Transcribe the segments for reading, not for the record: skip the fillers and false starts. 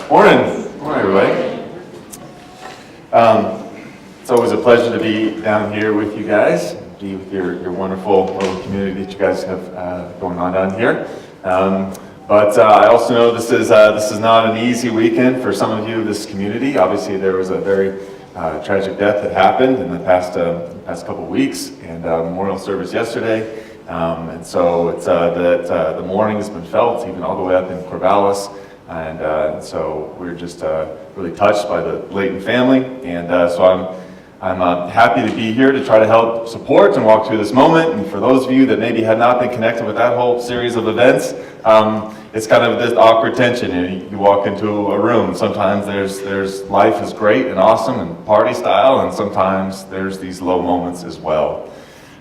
Morning. Morning, everybody. It's always a pleasure to be down here with you guys, be with your wonderful little community that you guys have going on down here. But I also know this is not an easy weekend for some of you of this community. Obviously, there was a very tragic death that happened in the past couple of weeks, and memorial service yesterday. And so it's the mourning has been felt even all the way up in Corvallis. And so we're just really touched by the Layton family, and so I'm happy to be here to try to help support and walk through this moment. And for those of you that maybe have not been connected with that whole series of events, it's kind of this awkward tension. You walk into a room. Sometimes there's life is great and awesome and party style, and sometimes there's these low moments as well.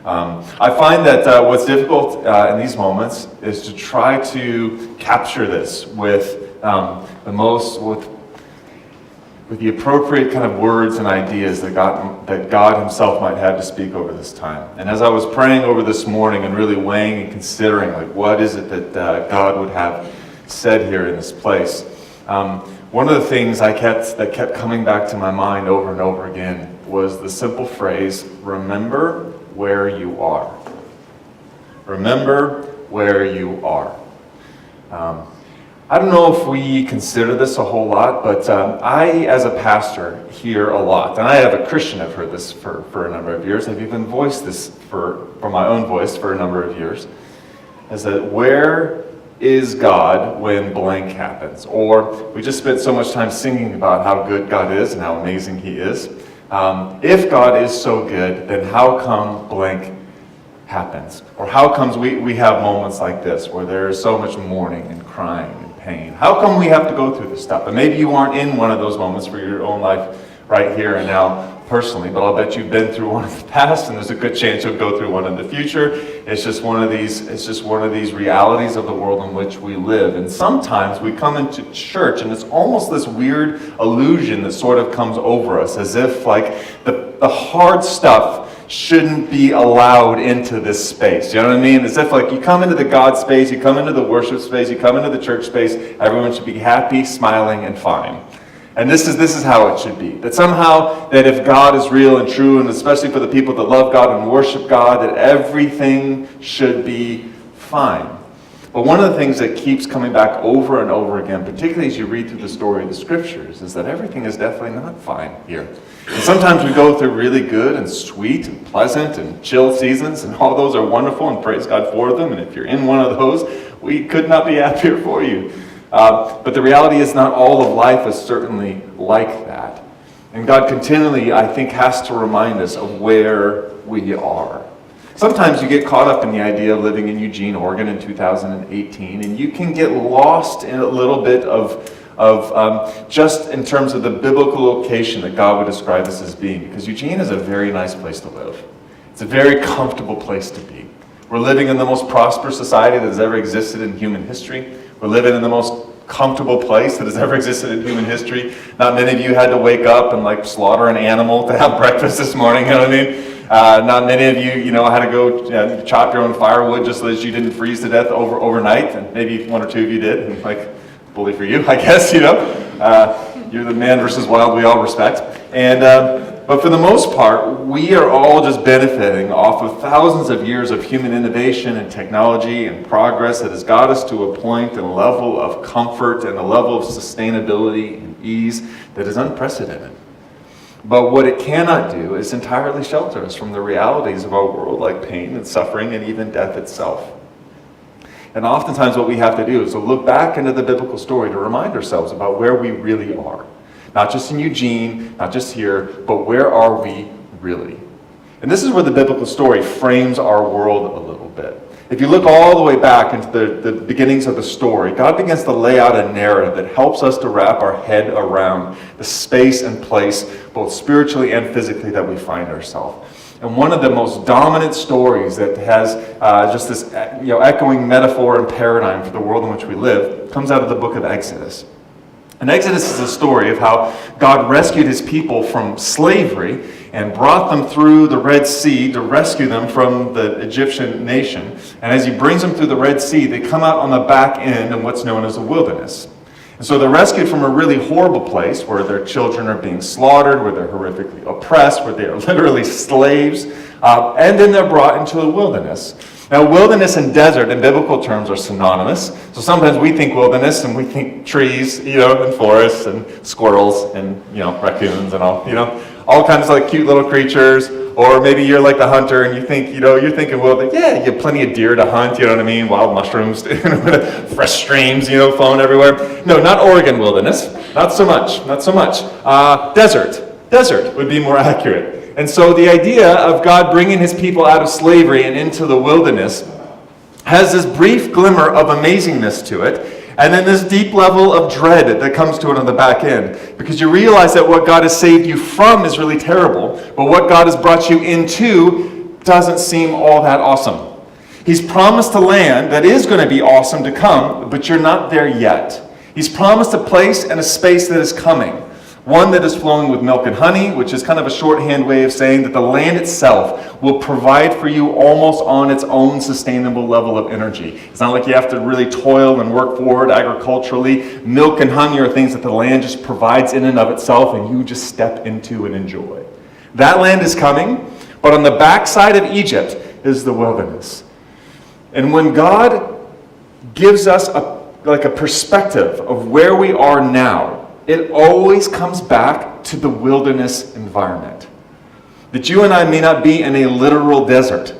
I find that what's difficult in these moments is to try to capture this with with the appropriate kind of words and ideas that God Himself might have to speak over this time. And as I was praying over this morning and really weighing and considering, like, what is it that God would have said here in this place, one of the things that kept coming back to my mind over and over again was the simple phrase, remember where you are. Remember where you are. I don't know if we consider this a whole lot, but I, as a pastor, hear a lot. And I, as a Christian, have heard this for a number of years. I've even voiced this for my own voice for a number of years. Is that where is God when blank happens? Or we just spent so much time singing about how good God is and how amazing He is. If God is so good, then how come blank happens? Or how comes we have moments like this where there is so much mourning and crying and pain? How come we have to go through this stuff? And maybe you aren't in one of those moments for your own life right here and now personally, but I'll bet you've been through one in the past, and there's a good chance you'll go through one in the future. It's just one of these realities of the world in which we live. And sometimes we come into church and it's almost this weird illusion that sort of comes over us, as if like the hard stuff shouldn't be allowed into this space. You know what I mean? As if like you come into the God space, you come into the worship space, you come into the church space, everyone should be happy, smiling, and fine. And this is how it should be. That somehow, that if God is real and true, and especially for the people that love God and worship God, that everything should be fine. But one of the things that keeps coming back over and over again, particularly as you read through the story of the scriptures, is that everything is definitely not fine here. And sometimes we go through really good and sweet and pleasant and chill seasons, and all those are wonderful, and praise God for them. And if you're in one of those, we could not be happier for you. But the reality is not all of life is certainly like that. And God continually, I think, has to remind us of where we are. Sometimes you get caught up in the idea of living in Eugene, Oregon in 2018, and you can get lost in a little bit of just in terms of the biblical location that God would describe this as being, because Eugene is a very nice place to live. It's a very comfortable place to be. We're living in the most prosperous society that has ever existed in human history. We're living in the most comfortable place that has ever existed in human history. Not many of you had to wake up and like slaughter an animal to have breakfast this morning, you know what I mean? Not many of you, had to go chop your own firewood just so that you didn't freeze to death overnight. And maybe one or two of you did. And like, bully for you, I guess, You're the man versus wild we all respect. And but for the most part, we are all just benefiting off of thousands of years of human innovation and technology and progress that has got us to a point and a level of comfort and a level of sustainability and ease that is unprecedented. But what it cannot do is entirely shelter us from the realities of our world, like pain and suffering and even death itself. And oftentimes what we have to do is to look back into the biblical story to remind ourselves about where we really are. Not just in Eugene, not just here, but where are we really? And this is where the biblical story frames our world a little bit. If you look all the way back into the beginnings of the story, God begins to lay out a narrative that helps us to wrap our head around the space and place, both spiritually and physically, that we find ourselves. And one of the most dominant stories that has just this echoing metaphor and paradigm for the world in which we live comes out of the book of Exodus. And Exodus is a story of how God rescued His people from slavery and brought them through the Red Sea to rescue them from the Egyptian nation. And as He brings them through the Red Sea, they come out on the back end of what's known as a wilderness. And so they're rescued from a really horrible place where their children are being slaughtered, where they're horrifically oppressed, where they are literally slaves, and then they're brought into the wilderness. Now, wilderness and desert in biblical terms are synonymous. So sometimes we think wilderness and we think trees, and forests and squirrels and, raccoons and all kinds of cute little creatures. Or maybe you're like the hunter and you think, you're thinking, well, yeah, you have plenty of deer to hunt, wild mushrooms, fresh streams, flowing everywhere. No, not Oregon wilderness. Not so much. Desert would be more accurate. And so the idea of God bringing his people out of slavery and into the wilderness has this brief glimmer of amazingness to it, and then this deep level of dread that comes to it on the back end. Because you realize that what God has saved you from is really terrible, but what God has brought you into doesn't seem all that awesome. He's promised a land that is going to be awesome to come, but you're not there yet. He's promised a place and a space that is coming. One that is flowing with milk and honey, which is kind of a shorthand way of saying that the land itself will provide for you almost on its own sustainable level of energy. It's not like you have to really toil and work for it agriculturally. Milk and honey are things that the land just provides in and of itself, and you just step into and enjoy. That land is coming, but on the backside of Egypt is the wilderness. And when God gives us a perspective of where we are now, it always comes back to the wilderness environment. That you and I may not be in a literal desert,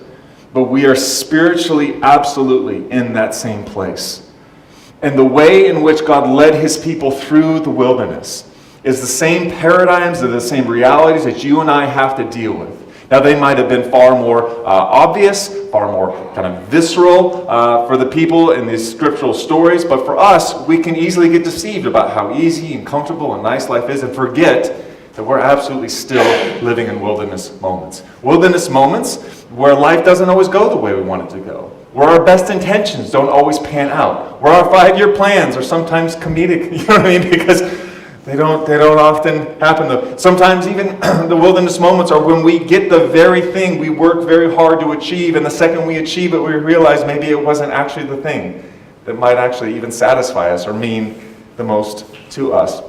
but we are spiritually absolutely in that same place. And the way in which God led his people through the wilderness is the same paradigms and the same realities that you and I have to deal with. Now, they might have been far more obvious, far more kind of visceral for the people in these scriptural stories, but for us, we can easily get deceived about how easy and comfortable and nice life is and forget that we're absolutely still living in wilderness moments. Wilderness moments where life doesn't always go the way we want it to go, where our best intentions don't always pan out, where our 5-year plans are sometimes comedic, because They don't often happen. Sometimes even the wilderness moments are when we get the very thing we worked very hard to achieve, and the second we achieve it, we realize maybe it wasn't actually the thing that might actually even satisfy us or mean the most to us.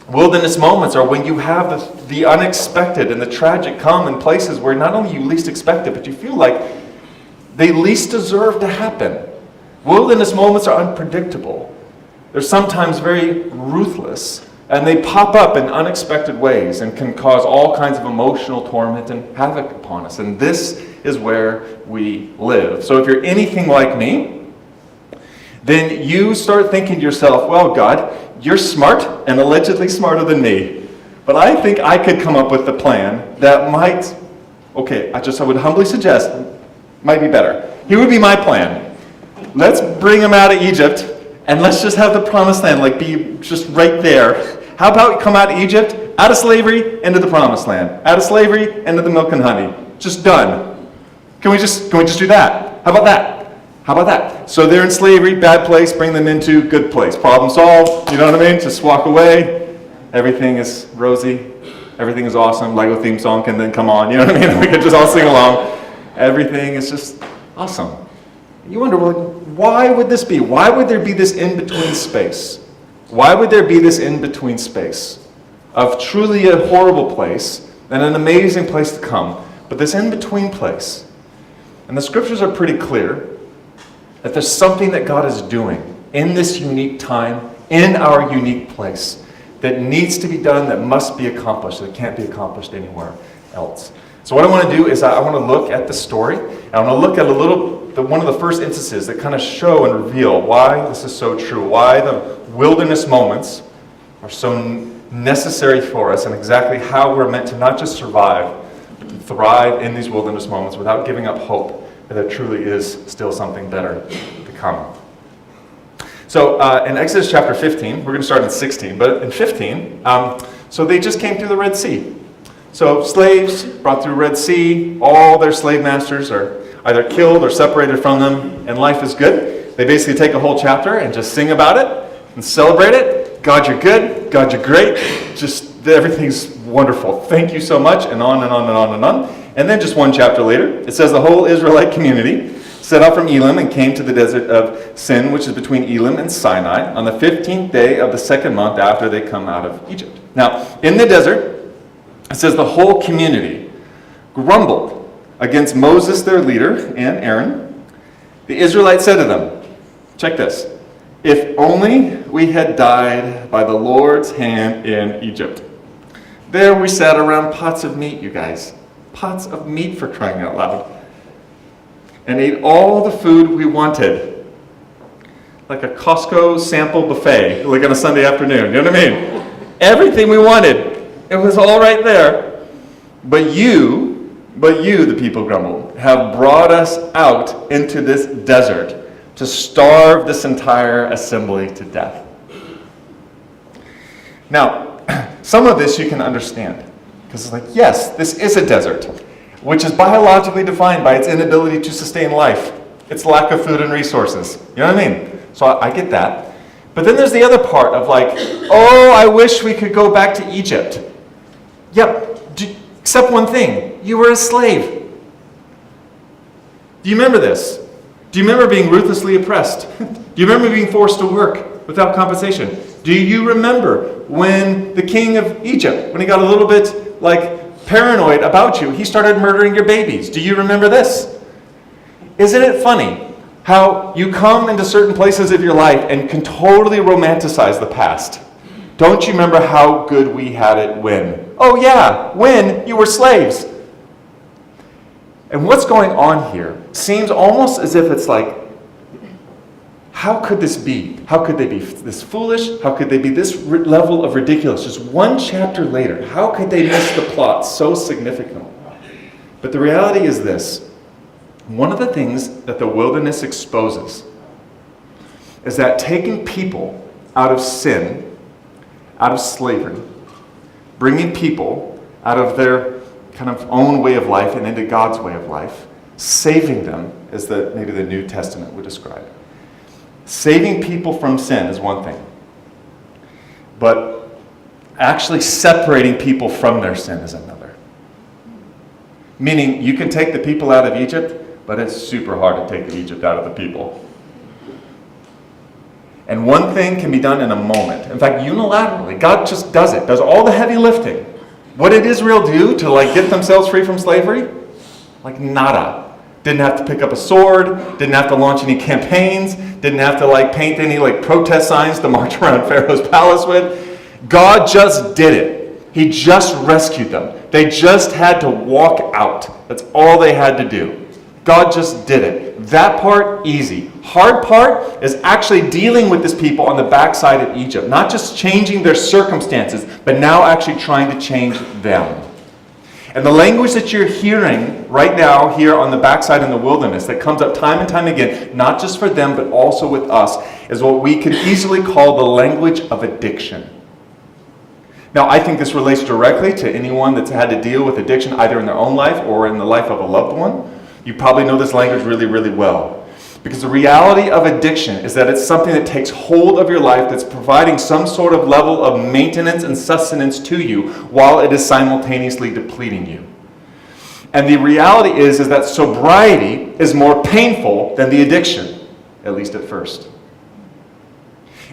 Wilderness moments are when you have the unexpected and the tragic come in places where not only you least expect it, but you feel like they least deserve to happen. Wilderness moments are unpredictable. They're sometimes very ruthless. And they pop up in unexpected ways and can cause all kinds of emotional torment and havoc upon us. And this is where we live. So if you're anything like me, then you start thinking to yourself, well, God, you're smart and allegedly smarter than me. But I think I could come up with a plan that might, I would humbly suggest, might be better. Here would be my plan. Let's bring them out of Egypt. And let's just have the promised land, be just right there. How about we come out of Egypt, out of slavery, into the promised land? Out of slavery, into the milk and honey. Just done. Can we just do that? How about that? So they're in slavery, bad place, bring them into good place. Problem solved, you know what I mean? Just walk away. Everything is rosy. Everything is awesome. Lego theme song can then come on, you know what I mean? We could just all sing along. Everything is just awesome. You wonder, why would this be? Why would there be this in-between space? Why would there be this in-between space of truly a horrible place and an amazing place to come, but this in-between place? And the scriptures are pretty clear that there's something that God is doing in this unique time, in our unique place, that needs to be done, that must be accomplished, that can't be accomplished anywhere else. So what I want to do is I want to look at the story, and I want to look at one of the first instances that kind of show and reveal why this is so true, why the wilderness moments are so necessary for us, and exactly how we're meant to not just survive, but to thrive in these wilderness moments without giving up hope that there truly is still something better to come. So in Exodus chapter 15, we're going to start in 16, but in 15, so they just came through the Red Sea. So slaves brought through Red Sea, all their slave masters are either killed or separated from them, and life is good. They basically take a whole chapter and just sing about it and celebrate it. God, you're good. God, you're great. Just everything's wonderful. Thank you so much, and on and on and on and on. And then just one chapter later, it says the whole Israelite community set out from Elim and came to the desert of Sin, which is between Elim and Sinai, on the 15th day of the second month after they come out of Egypt. Now, in the desert, it says the whole community grumbled against Moses, their leader, and Aaron. The Israelites said to them, check this, if only we had died by the Lord's hand in Egypt. There we sat around pots of meat, you guys. Pots of meat, for crying out loud. And ate all the food we wanted. Like a Costco sample buffet, like on a Sunday afternoon. You know what I mean? Everything we wanted. It was all right there. But you, the people grumbled, have brought us out into this desert to starve this entire assembly to death. Now, some of this you can understand. Because it's like, yes, this is a desert, which is biologically defined by its inability to sustain life, its lack of food and resources. You know what I mean? So I get that. But then there's the other part of like, oh, I wish we could go back to Egypt. Yep, except one thing. You were a slave. Do you remember this? Do you remember being ruthlessly oppressed? Do you remember being forced to work without compensation? Do you remember when the king of Egypt, when he got a little bit like paranoid about you, he started murdering your babies? Do you remember this? Isn't it funny how you come into certain places of your life and can totally romanticize the past? Don't you remember how good we had it when? Oh yeah, when you were slaves. And what's going on here seems almost as if it's like, how could this be? How could they be this foolish? How could they be this level of ridiculous? Just one chapter later, how could they miss the plot so significantly? But the reality is this. One of the things that the wilderness exposes is that taking people out of sin, out of slavery, bringing people out of their kind of own way of life and into God's way of life, saving them, as maybe the New Testament would describe. Saving people from sin is one thing, but actually separating people from their sin is another. Meaning, you can take the people out of Egypt, but it's super hard to take the Egypt out of the people. And one thing can be done in a moment. In fact, unilaterally, God just does it, does all the heavy lifting. What did Israel do to get themselves free from slavery? Nada. Didn't have to pick up a sword, didn't have to launch any campaigns, didn't have to paint any protest signs to march around Pharaoh's palace with. God just did it. He just rescued them. They just had to walk out. That's all they had to do. God just did it. That part, easy. Hard part is actually dealing with this people on the backside of Egypt. Not just changing their circumstances, but now actually trying to change them. And the language that you're hearing right now here on the backside in the wilderness that comes up time and time again, not just for them, but also with us, is what we can easily call the language of addiction. Now, I think this relates directly to anyone that's had to deal with addiction either in their own life or in the life of a loved one. You probably know this language really, really well. Because the reality of addiction is that it's something that takes hold of your life that's providing some sort of level of maintenance and sustenance to you while it is simultaneously depleting you. And the reality is that sobriety is more painful than the addiction, at least at first.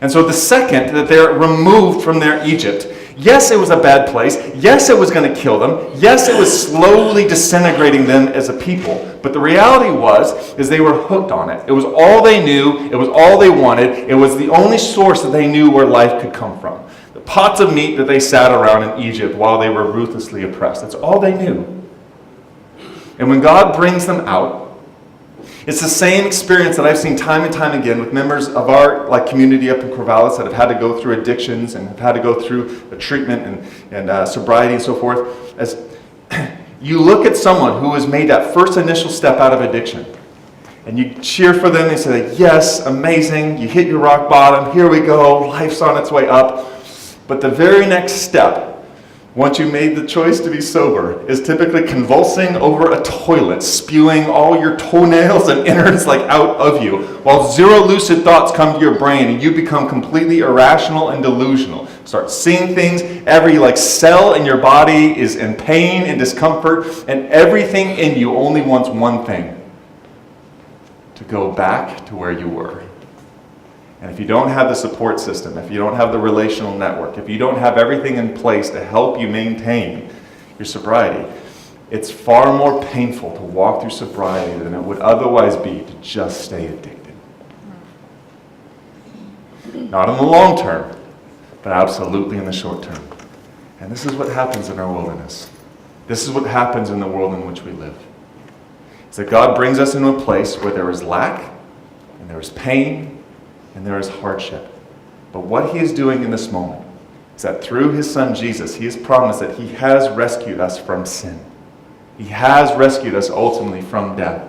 And so the second that they're removed from their Egypt, yes, it was a bad place. Yes, it was going to kill them. Yes, it was slowly disintegrating them as a people. But the reality is they were hooked on it. It was all they knew. It was all they wanted. It was the only source that they knew where life could come from. The pots of meat that they sat around in Egypt while they were ruthlessly oppressed. That's all they knew. And when God brings them out, it's the same experience that I've seen time and time again with members of our community up in Corvallis that have had to go through addictions and have had to go through a treatment and sobriety and so forth. As you look at someone who has made that first initial step out of addiction, and you cheer for them and say, yes, amazing, you hit your rock bottom, here we go, life's on its way up. But the very next step, once you made the choice to be sober, is typically convulsing over a toilet, spewing all your toenails and innards out of you, while zero lucid thoughts come to your brain and you become completely irrational and delusional. Start seeing things, every cell in your body is in pain and discomfort, and everything in you only wants one thing: to go back to where you were. And if you don't have the support system, if you don't have the relational network, if you don't have everything in place to help you maintain your sobriety, it's far more painful to walk through sobriety than it would otherwise be to just stay addicted. Not in the long term, but absolutely in the short term. And this is what happens in our wilderness. This is what happens in the world in which we live. It's that God brings us into a place where there is lack, and there is pain, and there is hardship. But what he is doing in this moment is that through his son Jesus, he has promised that he has rescued us from sin. He has rescued us ultimately from death.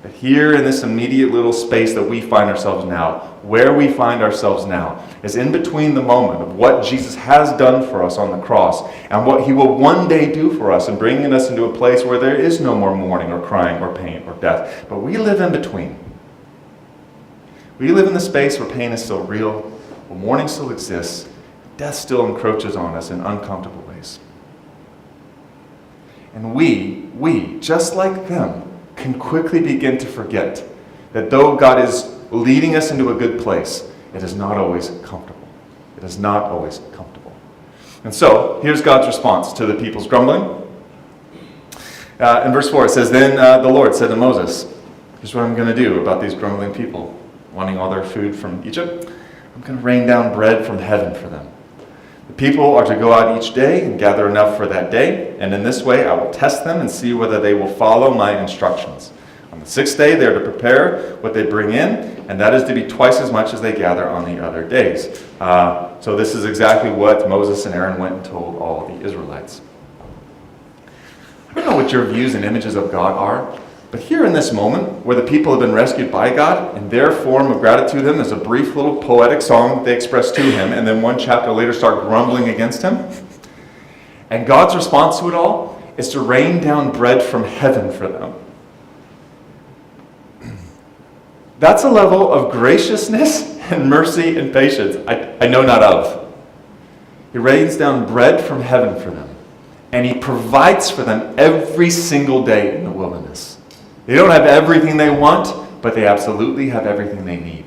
But here in this immediate little space that we find ourselves now, where we find ourselves now, is in between the moment of what Jesus has done for us on the cross and what he will one day do for us in bringing us into a place where there is no more mourning or crying or pain or death. But we live in between. We live in the space where pain is still real, where mourning still exists, death still encroaches on us in uncomfortable ways. And we, just like them, can quickly begin to forget that though God is leading us into a good place, it is not always comfortable. It is not always comfortable. And so, here's God's response to the people's grumbling. In verse 4, it says, Then the Lord said to Moses, here's what I'm going to do about these grumbling people, wanting all their food from Egypt. I'm going to rain down bread from heaven for them. The people are to go out each day and gather enough for that day, and in this way I will test them and see whether they will follow my instructions. On the sixth day they are to prepare what they bring in, and that is to be twice as much as they gather on the other days. So this is exactly what Moses and Aaron went and told all the Israelites. I don't know what your views and images of God are, but here in this moment, where the people have been rescued by God, and their form of gratitude to him is a brief little poetic song that they express to him, and then one chapter later start grumbling against him. And God's response to it all is to rain down bread from heaven for them. That's a level of graciousness and mercy and patience I know not of. He rains down bread from heaven for them, and he provides for them every single day in the wilderness. They don't have everything they want, but they absolutely have everything they need.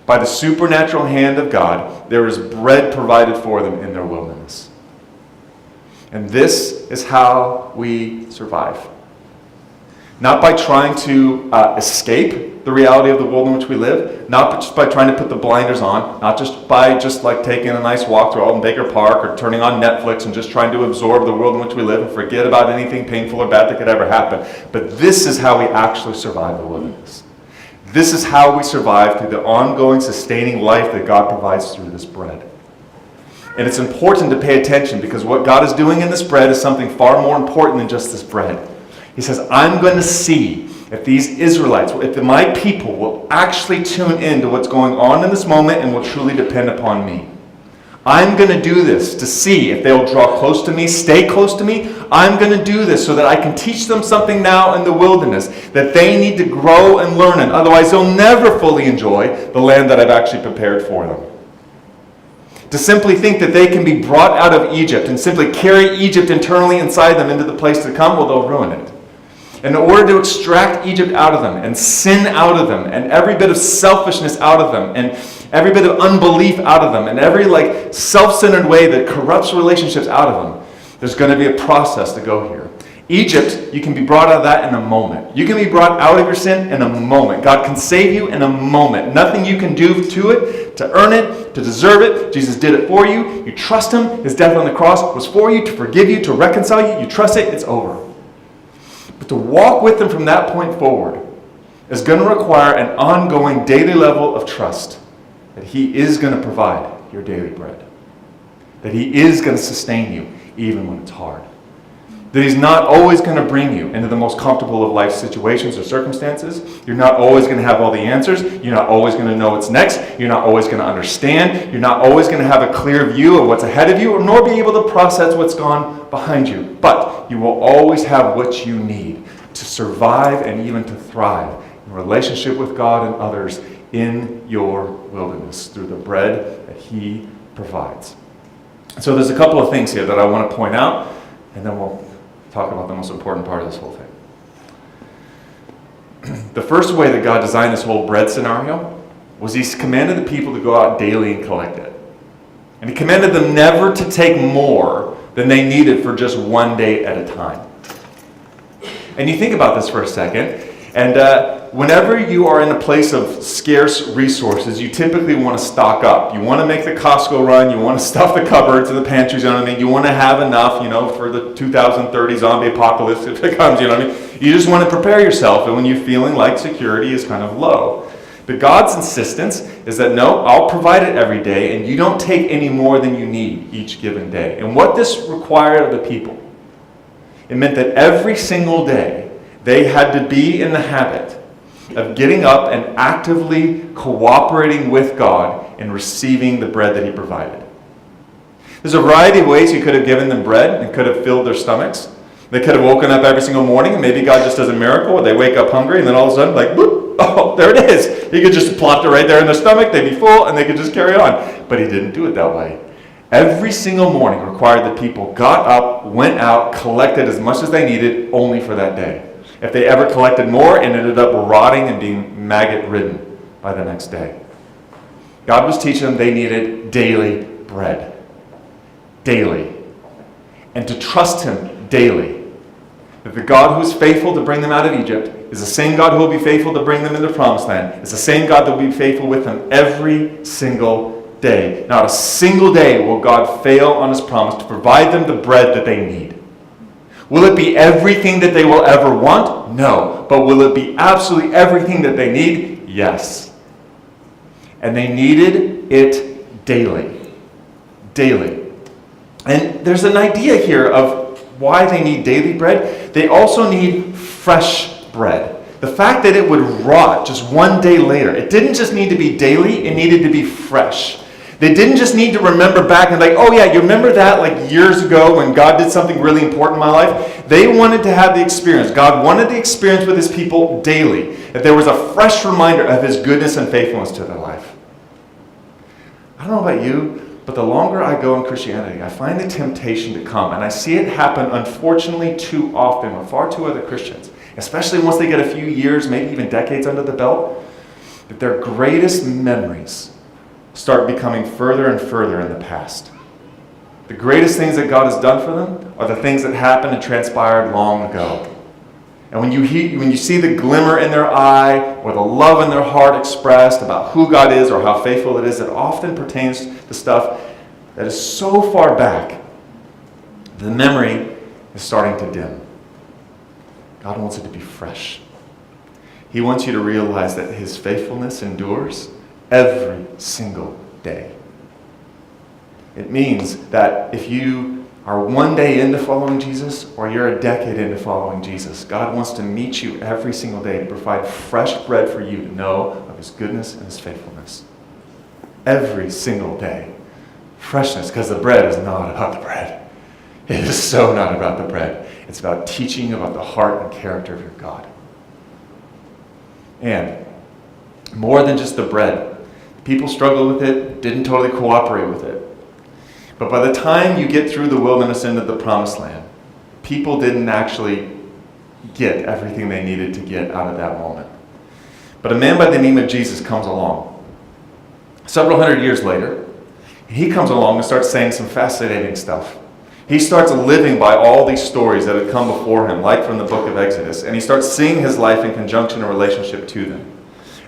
By the supernatural hand of God, there is bread provided for them in their wilderness. And this is how we survive. Not by trying to escape the reality of the world in which we live, not just by trying to put the blinders on, not just by like taking a nice walk through Alton Baker Park or turning on Netflix and just trying to absorb the world in which we live and forget about anything painful or bad that could ever happen. But this is how we actually survive the wilderness. This is how we survive through the ongoing sustaining life that God provides through this bread. And it's important to pay attention because what God is doing in this bread is something far more important than just this bread. He says, I'm going to see if these Israelites, if my people will actually tune in to what's going on in this moment and will truly depend upon me. I'm going to do this to see if they'll draw close to me, stay close to me. I'm going to do this so that I can teach them something now in the wilderness that they need to grow and learn in. Otherwise, they'll never fully enjoy the land that I've actually prepared for them. To simply think that they can be brought out of Egypt and simply carry Egypt internally inside them into the place to come, well, they'll ruin it. In order to extract Egypt out of them and sin out of them and every bit of selfishness out of them and every bit of unbelief out of them and every self-centered way that corrupts relationships out of them, there's going to be a process to go here. Egypt, you can be brought out of that in a moment. You can be brought out of your sin in a moment. God can save you in a moment. Nothing you can do to it, to earn it, to deserve it. Jesus did it for you. You trust him. His death on the cross was for you, to forgive you, to reconcile you. You trust it, it's over. But to walk with him from that point forward is going to require an ongoing daily level of trust that he is going to provide your daily bread. That he is going to sustain you even when it's hard. That he's not always going to bring you into the most comfortable of life situations or circumstances. You're not always going to have all the answers. You're not always going to know what's next. You're not always going to understand. You're not always going to have a clear view of what's ahead of you, or nor be able to process what's gone behind you. But you will always have what you need to survive and even to thrive in relationship with God and others in your wilderness through the bread that he provides. So there's a couple of things here that I want to point out, and then we'll talk about the most important part of this whole thing. The first way that God designed this whole bread scenario was he commanded the people to go out daily and collect it. And he commanded them never to take more than they needed for just one day at a time. And you think about this for a second, and whenever you are in a place of scarce resources, you typically want to stock up. You want to make the Costco run, you want to stuff the cupboards and the pantries, you know what I mean? You want to have enough, for the 2030 zombie apocalypse if it comes, you know what I mean? You just want to prepare yourself, and when you're feeling like security is kind of low. But God's insistence is that, no, I'll provide it every day, and you don't take any more than you need each given day. And what this required of the people, it meant that every single day they had to be in the habit of getting up and actively cooperating with God in receiving the bread that he provided. There's a variety of ways he could have given them bread and could have filled their stomachs. They could have woken up every single morning, and maybe God just does a miracle where they wake up hungry, and then all of a sudden, like, boop, oh, there it is. He could just plop it right there in their stomach, they'd be full, and they could just carry on. But he didn't do it that way. Every single morning required that people got up, went out, collected as much as they needed only for that day. If they ever collected more, it ended up rotting and being maggot-ridden by the next day. God was teaching them they needed daily bread. Daily. And to trust him daily. That the God who is faithful to bring them out of Egypt is the same God who will be faithful to bring them into the promised land. It's the same God that will be faithful with them every single day. Not a single day will God fail on his promise to provide them the bread that they need. Will it be everything that they will ever want? No. But will it be absolutely everything that they need? Yes. And they needed it daily. Daily. And there's an idea here of why they need daily bread. They also need fresh bread. The fact that it would rot just one day later, it didn't just need to be daily, it needed to be fresh. They didn't just need to remember back and like, oh yeah, you remember that like years ago when God did something really important in my life? They wanted to have the experience. God wanted the experience with his people daily. That there was a fresh reminder of his goodness and faithfulness to their life. I don't know about you, but the longer I go in Christianity, I find the temptation to come, and I see it happen unfortunately too often with far too other Christians, especially once they get a few years, maybe even decades under the belt, that their greatest memories start becoming further and further in the past. The greatest things that God has done for them are the things that happened and transpired long ago. And when you see the glimmer in their eye or the love in their heart expressed about who God is or how faithful it is, it often pertains to stuff that is so far back, the memory is starting to dim. God wants it to be fresh. He wants you to realize that his faithfulness endures every single day. It means that if you are one day into following Jesus or you're a decade into following Jesus, God wants to meet you every single day to provide fresh bread for you to know of his goodness and his faithfulness. Every single day. Freshness, because the bread is not about the bread. It is so not about the bread. It's about teaching you about the heart and character of your God. And more than just the bread, people struggled with it, didn't totally cooperate with it. But by the time you get through the wilderness into the promised land, people didn't actually get everything they needed to get out of that moment. But a man by the name of Jesus comes along. Several hundred years later, he comes along and starts saying some fascinating stuff. He starts living by all these stories that had come before him, like from the book of Exodus, and he starts seeing his life in conjunction and relationship to them.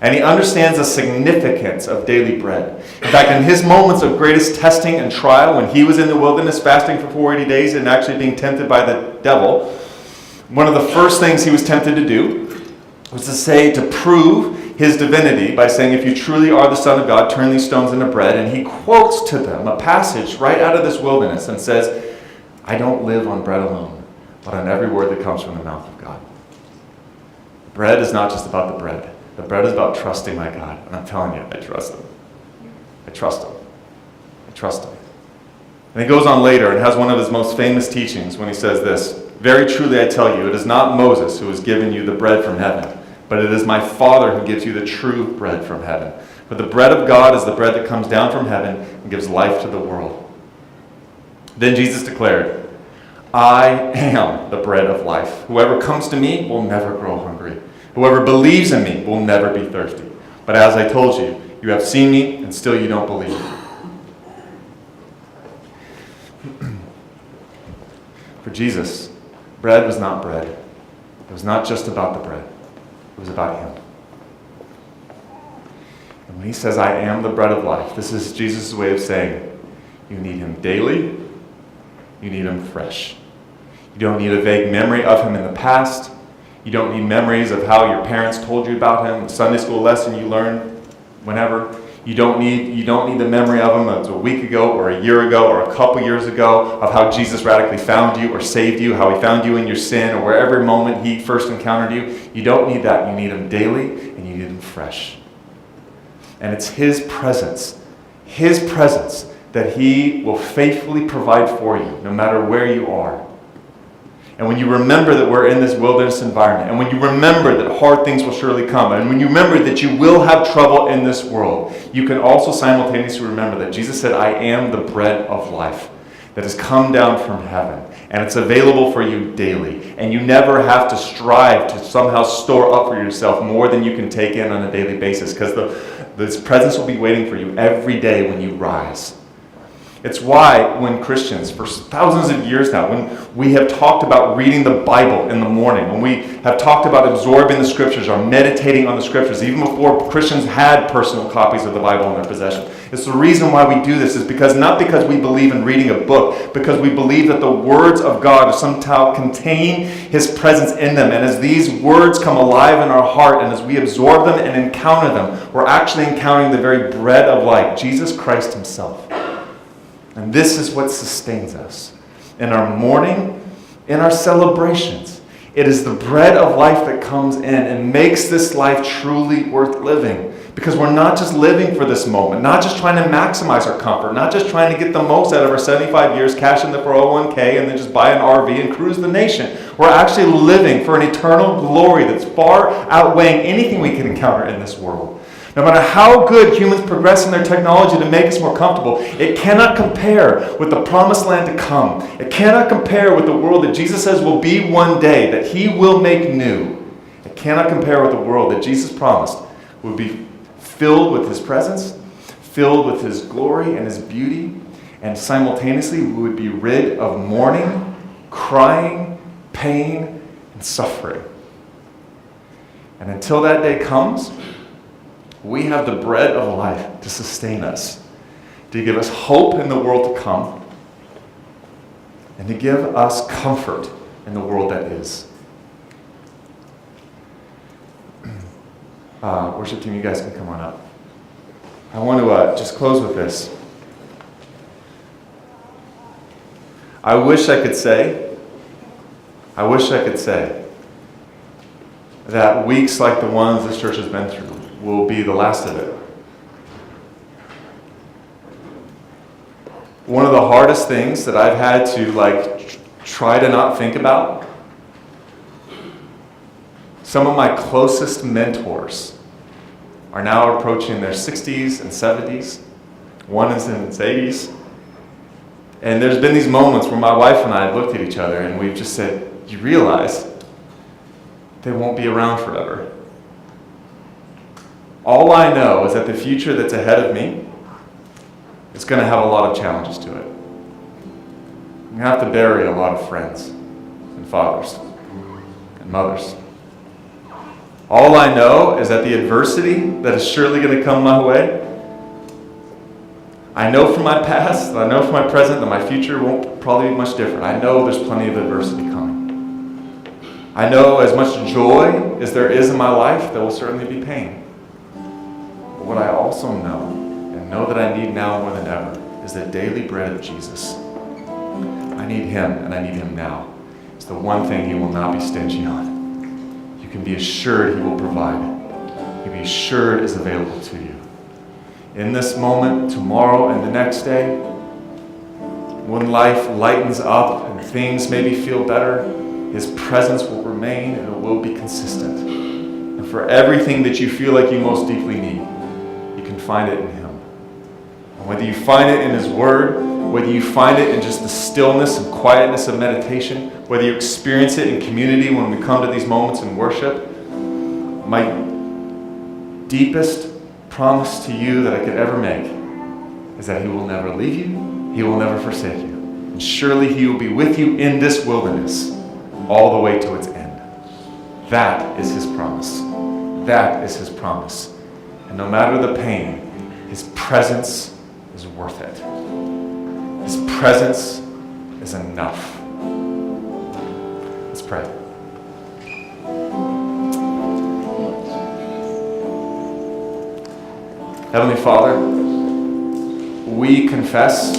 And he understands the significance of daily bread. In fact, in his moments of greatest testing and trial, when he was in the wilderness fasting for 480 days and actually being tempted by the devil, one of the first things he was tempted to do was to prove his divinity by saying, if you truly are the Son of God, turn these stones into bread. And he quotes to them a passage right out of this wilderness and says, I don't live on bread alone, but on every word that comes from the mouth of God. Bread is not just about the bread. The bread is about trusting my God. And I'm telling you, I trust him. I trust him. I trust him. And he goes on later and has one of his most famous teachings when he says this, very truly I tell you, it is not Moses who has given you the bread from heaven, but it is my Father who gives you the true bread from heaven. For the bread of God is the bread that comes down from heaven and gives life to the world. Then Jesus declared, I am the bread of life. Whoever comes to me will never grow hungry. Whoever believes in me will never be thirsty. But as I told you, you have seen me, and still you don't believe. For Jesus, bread was not bread. It was not just about the bread. It was about him. And when he says, I am the bread of life, this is Jesus' way of saying, you need him daily, you need him fresh. You don't need a vague memory of him in the past. You don't need memories of how your parents told you about him, the Sunday school lesson you learned whenever. You don't need the memory of him a week ago or a year ago or a couple years ago of how Jesus radically found you or saved you, how he found you in your sin or wherever moment he first encountered you. You don't need that. You need him daily and you need him fresh. And it's his presence that he will faithfully provide for you no matter where you are. And when you remember that we're in this wilderness environment, and when you remember that hard things will surely come, and when you remember that you will have trouble in this world, you can also simultaneously remember that Jesus said, I am the bread of life that has come down from heaven, and it's available for you daily. And you never have to strive to somehow store up for yourself more than you can take in on a daily basis, because this presence will be waiting for you every day when you rise. It's why when Christians, for thousands of years now, when we have talked about reading the Bible in the morning, when we have talked about absorbing the Scriptures or meditating on the Scriptures, even before Christians had personal copies of the Bible in their possession, it's the reason why we do this is because not because we believe in reading a book, because we believe that the words of God somehow contain his presence in them. And as these words come alive in our heart and as we absorb them and encounter them, we're actually encountering the very bread of life, Jesus Christ himself. And this is what sustains us. In our mourning, in our celebrations, it is the bread of life that comes in and makes this life truly worth living. Because we're not just living for this moment, not just trying to maximize our comfort, not just trying to get the most out of our 75 years, cash in the 401k, and then just buy an RV and cruise the nation. We're actually living for an eternal glory that's far outweighing anything we can encounter in this world. No matter how good humans progress in their technology to make us more comfortable, it cannot compare with the promised land to come. It cannot compare with the world that Jesus says will be one day, that he will make new. It cannot compare with the world that Jesus promised would be filled with his presence, filled with his glory and his beauty, and simultaneously we would be rid of mourning, crying, pain, and suffering. And until that day comes, we have the bread of life to sustain us, to give us hope in the world to come, and to give us comfort in the world that is. Worship team, you guys can come on up. I want to just close with this. I wish I could say that weeks like the ones this church has been through will be the last of it. One of the hardest things that I've had to try to not think about, some of my closest mentors are now approaching their 60s and 70s. One is in its 80s. And there's been these moments where my wife and I have looked at each other and we've just said, you realize they won't be around forever. All I know is that the future that's ahead of me is going to have a lot of challenges to it. I'm going to have to bury a lot of friends and fathers and mothers. All I know is that the adversity that is surely going to come my way, I know from my past, I know from my present, that my future won't probably be much different. I know there's plenty of adversity coming. I know as much joy as there is in my life, there will certainly be pain. But what I also know, and know that I need now more than ever, is the daily bread of Jesus. I need him, and I need him now. It's the one thing he will not be stingy on. You can be assured he will provide. You can be assured is available to you. In this moment, tomorrow, and the next day, when life lightens up and things maybe feel better, his presence will remain and it will be consistent. And for everything that you feel like you most deeply need, you can find it in him. And whether you find it in his word, whether you find it in just the stillness and quietness of meditation, whether you experience it in community when we come to these moments in worship, My deepest promise to you that I could ever make is that he will never leave you, he will never forsake you. And surely he will be with you in this wilderness all the way to its end. That is his promise. That is his promise. And no matter the pain, his presence is worth it. His presence is enough. Let's pray. Heavenly Father, we confess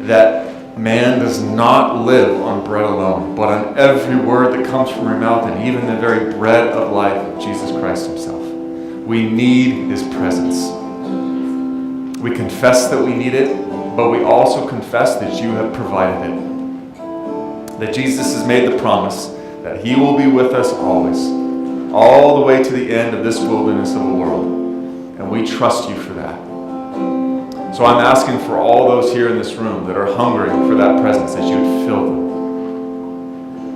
that man does not live on bread alone, but on every word that comes from your mouth, and even the very bread of life of Jesus Christ himself. We need his presence. We confess that we need it, but we also confess that you have provided it. That Jesus has made the promise that he will be with us always, all the way to the end of this wilderness of a world. And we trust you for that. So I'm asking for all those here in this room that are hungering for that presence, that you would fill them.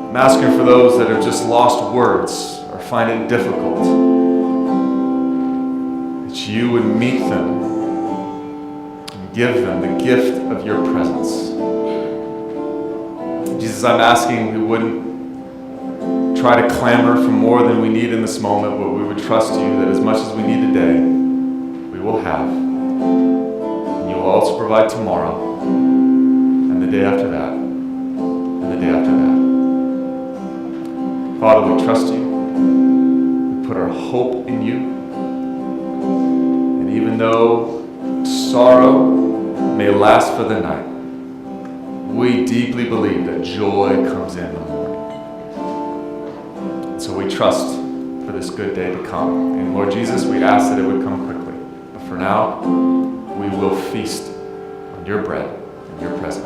I'm asking for those that have just lost words or find it difficult, that you would meet them and give them the gift of your presence. Jesus, I'm asking we wouldn't try to clamor for more than we need in this moment, but we would trust you that as much as we need today, we will have. And you will also provide tomorrow, and the day after that, and the day after that. Father, we trust you. We put our hope in you. And even though sorrow may last for the night, we deeply believe that joy comes in the morning. And so we trust for this good day to come. And Lord Jesus, we ask that it would come quickly. But for now, we will feast on your bread and your presence.